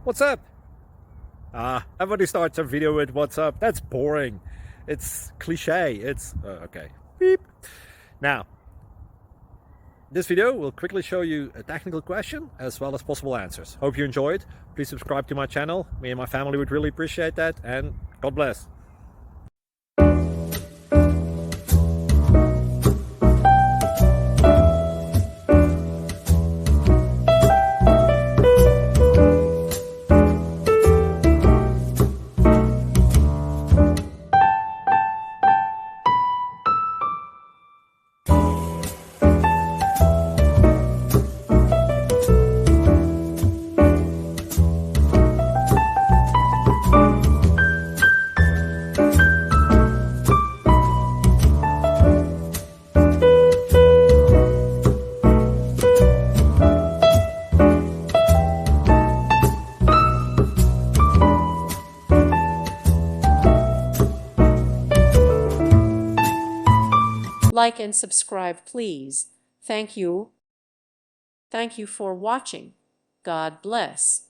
What's up? Everybody starts a video with what's up. That's boring. It's cliche. It's okay. Beep. Now, this video will quickly show you a technical question as well as possible answers. Hope you enjoyed. Please subscribe to my channel. Me and my family would really appreciate that, and God bless. Like and subscribe, please. Thank you. Thank you for watching. God bless.